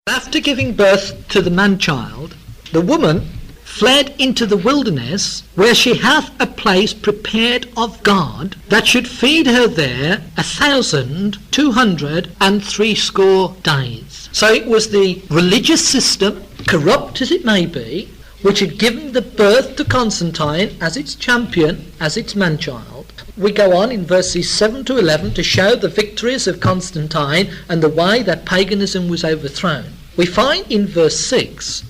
After giving birth to the man-child, the woman fled into the wilderness, where she hath a place prepared of God, that should feed her there 1,260 days. So it was the religious system, corrupt as it may be, which had given the birth to Constantine as its champion, as its man-child. We go on in verses 7 to 11 to show the victories of Constantine and the way that paganism was overthrown. We find in verse 6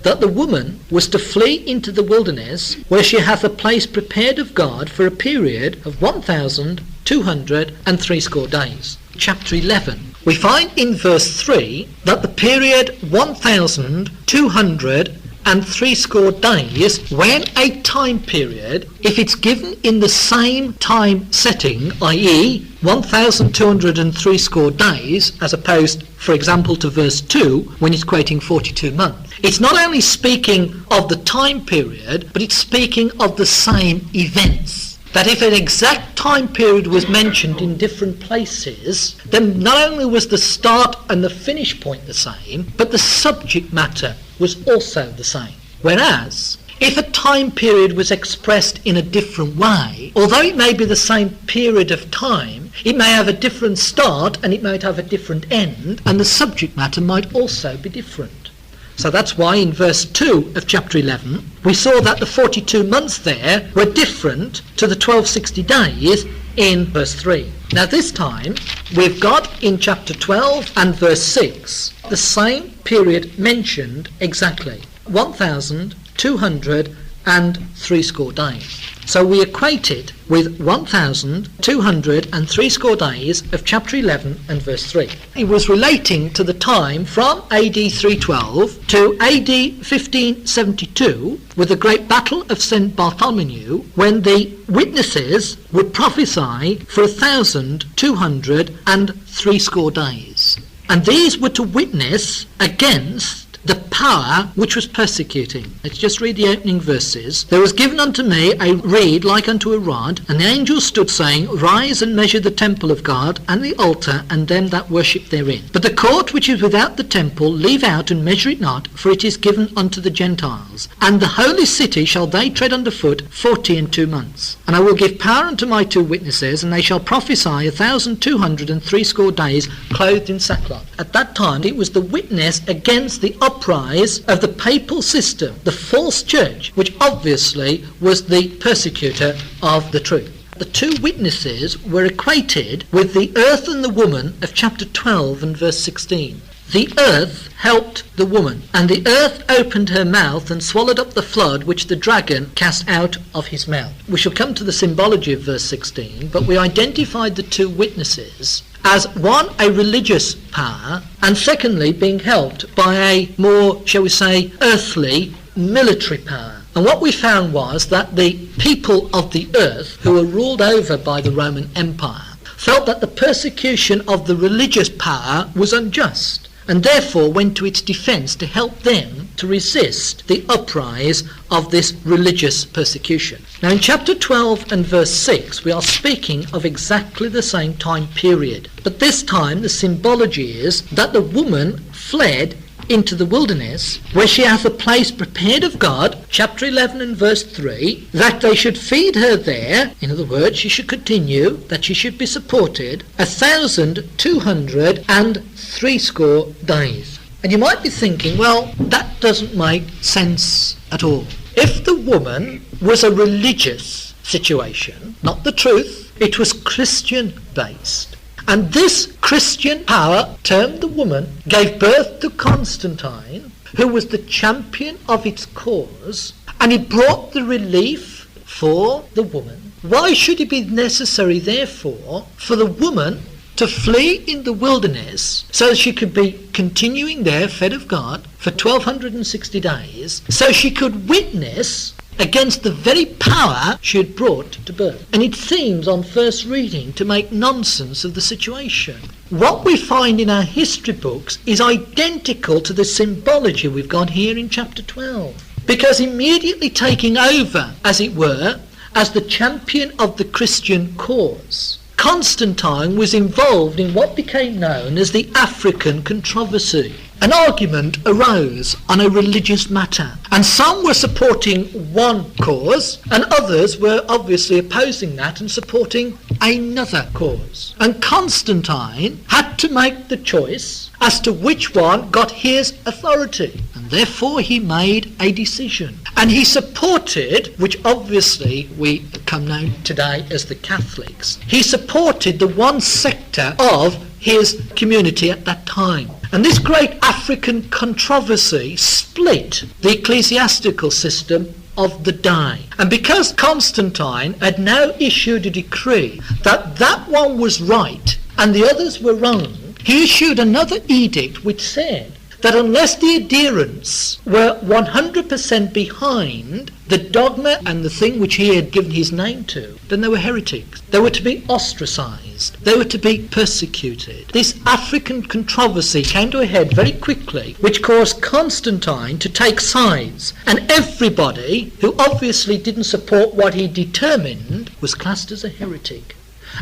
that the woman was to flee into the wilderness, where she hath a place prepared of God for a period of 1,260 days. Chapter 11. We find in verse 3 that the period 1,260 days, when a time period, if it's given in the same time setting, i.e. 1,260 days, as opposed, for example, to verse 2, when it's quoting 42 months. It's not only speaking of the time period, but it's speaking of the same events. That if an exact time period was mentioned in different places, then not only was the start and the finish point the same, but the subject matter was also the same. Whereas, if a time period was expressed in a different way, although it may be the same period of time, it may have a different start and it might have a different end, and the subject matter might also be different. So that's why in verse 2 of chapter 11, we saw that the 42 months there were different to the 1260 days in verse 3. Now this time, we've got in chapter 12 and verse 6, the same period mentioned exactly, 1,260 days. So we equate it with 1,260 days of chapter 11 and verse 3. It was relating to the time from AD 312 to AD 1572, with the great battle of St. Bartholomew, when the witnesses would prophesy for 1,260 days. And these were to witness against the power which was persecuting. Let's just read the opening verses. There was given unto me a reed like unto a rod, and the angel stood, saying, Rise and measure the temple of God, and the altar, and them that worship therein. But the court which is without the temple leave out, and measure it not, for it is given unto the Gentiles. And the holy city shall they tread under foot 42 months. And I will give power unto my 2 witnesses, and they shall prophesy 1,260 days, clothed in sackcloth. At that time it was the witness against the uprise of the papal system, the false church, which obviously was the persecutor of the truth. The 2 witnesses were equated with the earth and the woman of chapter 12 and verse 16. The earth helped the woman, and the earth opened her mouth and swallowed up the flood which the dragon cast out of his mouth. We shall come to the symbology of verse 16, but we identified the 2 witnesses as one, a religious power, and secondly, being helped by a more, shall we say, earthly military power. And what we found was that the people of the earth, who were ruled over by the Roman Empire, felt that the persecution of the religious power was unjust, and therefore went to its defence to help them to resist the uprise of this religious persecution. Now in chapter 12 and verse 6 we are speaking of exactly the same time period, but this time the symbology is that the woman fled into the wilderness, where she hath a place prepared of God, chapter 11 and verse 3, that they should feed her there, in other words, she should continue, that she should be supported, 1,260 days. And you might be thinking, well, that doesn't make sense at all. If the woman was a religious situation, not the truth, it was Christian based. And this Christian power, termed the woman, gave birth to Constantine, who was the champion of its cause, and it brought the relief for the woman. Why should it be necessary, therefore, for the woman to flee in the wilderness so she could be continuing there, fed of God, for 1,260 days, so she could witness against the very power she had brought to birth? And it seems on first reading to make nonsense of the situation. What we find in our history books is identical to the symbology we've got here in chapter 12. Because immediately taking over, as it were, as the champion of the Christian cause, Constantine was involved in what became known as the African controversy. an argument arose on a religious matter. And some were supporting one cause, and others were obviously opposing that and supporting another cause. And Constantine had to make the choice as to which one got his authority. And therefore he made a decision. And he supported, which obviously we come now today as the Catholics, he supported the one sector of his community at that time. And this great African controversy split the ecclesiastical system of the day. And because Constantine had now issued a decree that that one was right and the others were wrong, he issued another edict which said that unless the adherents were 100% behind the dogma and the thing which he had given his name to, then they were heretics. They were to be ostracized. They were to be persecuted. This African controversy came to a head very quickly, which caused Constantine to take sides. And everybody who obviously didn't support what he determined was classed as a heretic.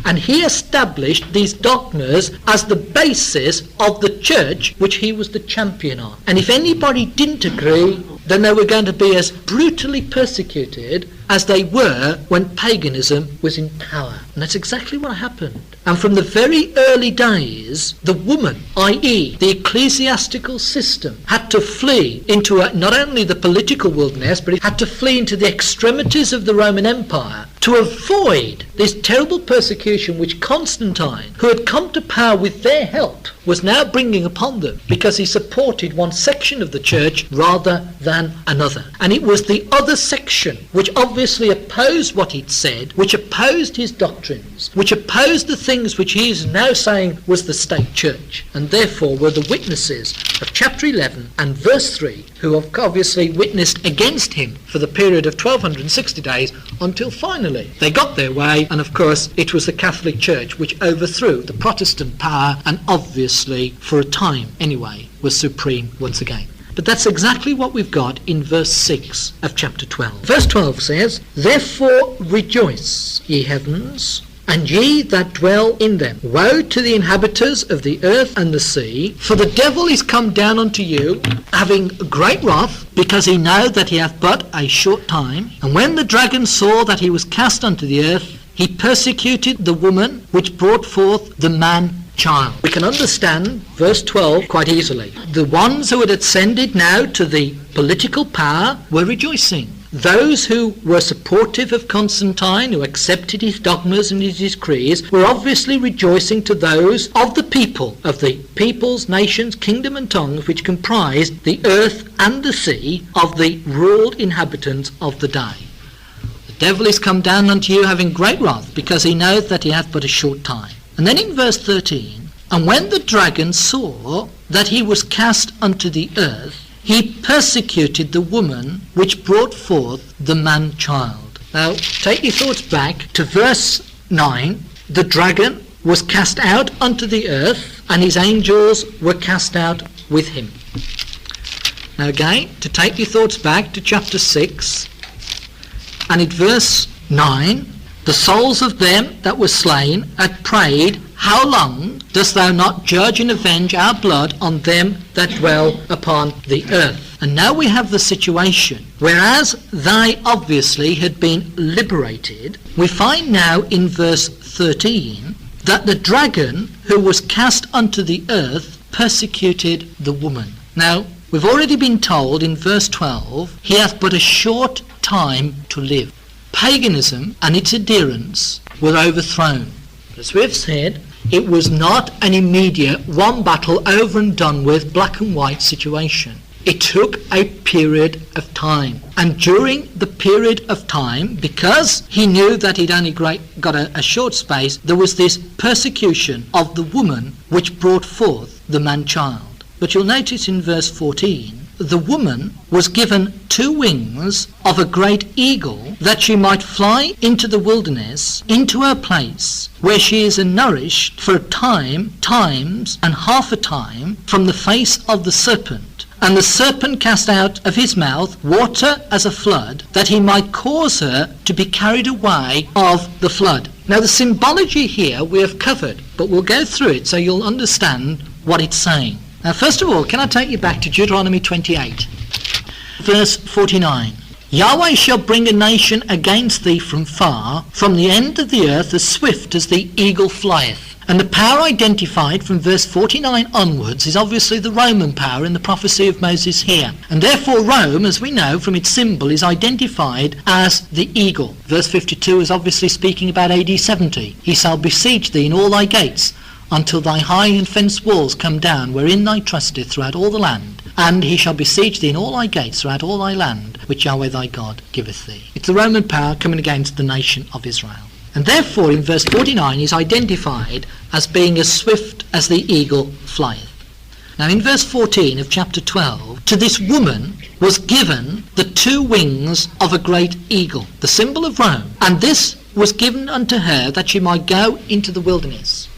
And he established these dogmas as the basis of the church which he was the champion of. And if anybody didn't agree, then they were going to be as brutally persecuted as they were when paganism was in power. And that's exactly what happened. And from the very early days, the woman, i.e. the ecclesiastical system, had to flee into not only the political wilderness, but it had to flee into the extremities of the Roman Empire to avoid this terrible persecution which Constantine, who had come to power with their help, was now bringing upon them, because he supported one section of the church rather than another. And it was the other section which obviously opposed what he'd said, which opposed his doctrines, which opposed the things which he is now saying was the state church, and therefore were the witnesses of chapter 11 and verse 3, who have obviously witnessed against him for the period of 1260 days until finally they got their way. And of course it was the Catholic Church which overthrew the Protestant power and obviously for a time anyway was supreme once again. But that's exactly what we've got in verse 6 of chapter 12. Verse 12 says, "Therefore rejoice, ye heavens, and ye that dwell in them. Woe to the inhabitants of the earth and the sea, for the devil is come down unto you, having great wrath, because he knoweth that he hath but a short time. And when the dragon saw that he was cast unto the earth, he persecuted the woman which brought forth the man-child." We can understand verse 12 quite easily. The ones who had ascended now to the political power were rejoicing. Those who were supportive of Constantine, who accepted his dogmas and his decrees, were obviously rejoicing to those of the peoples, nations, kingdom and tongues which comprised the earth and the sea of the ruled inhabitants of the day. The devil is come down unto you having great wrath, because he knoweth that he hath but a short time. And then in verse 13, "And when the dragon saw that he was cast unto the earth, he persecuted the woman which brought forth the man-child." Now, take your thoughts back to verse 9. The dragon was cast out unto the earth, and his angels were cast out with him. Now again, to take your thoughts back to chapter 6, and in verse 9, "The souls of them that were slain had prayed, How long dost thou not judge and avenge our blood on them that dwell upon the earth?" And now we have the situation, whereas they obviously had been liberated, we find now in verse 13 that the dragon who was cast unto the earth persecuted the woman. Now, we've already been told in verse 12, he hath but a short time to live. Paganism and its adherents were overthrown. As we've said, it was not an immediate one battle over and done with black and white situation. It took a period of time. And during the period of time, because he knew that he'd only got a short space, there was this persecution of the woman which brought forth the man-child. But you'll notice in verse 14, the woman was given 2 wings of a great eagle, that she might fly into the wilderness, into her place, where she is nourished for a time, times, and half a time, from the face of the serpent. And the serpent cast out of his mouth water as a flood, that he might cause her to be carried away of the flood. Now the symbology here we have covered, but we'll go through it so you'll understand what it's saying. Now, first of all, can I take you back to Deuteronomy 28, verse 49? Yahweh shall bring a nation against thee from far, from the end of the earth, as swift as the eagle flieth. And the power identified from verse 49 onwards is obviously the Roman power in the prophecy of Moses here. And therefore Rome, as we know from its symbol, is identified as the eagle. Verse 52 is obviously speaking about AD 70. He shall besiege thee in all thy gates, until thy high and fenced walls come down, wherein thou trusteth throughout all the land. And he shall besiege thee in all thy gates throughout all thy land, which Yahweh thy God giveth thee. It's the Roman power coming against the nation of Israel. And therefore in verse 49 he's identified as being as swift as the eagle flieth. Now in verse 14 of chapter 12, to this woman was given the 2 wings of a great eagle, the symbol of Rome. And this was given unto her that she might go into the wilderness.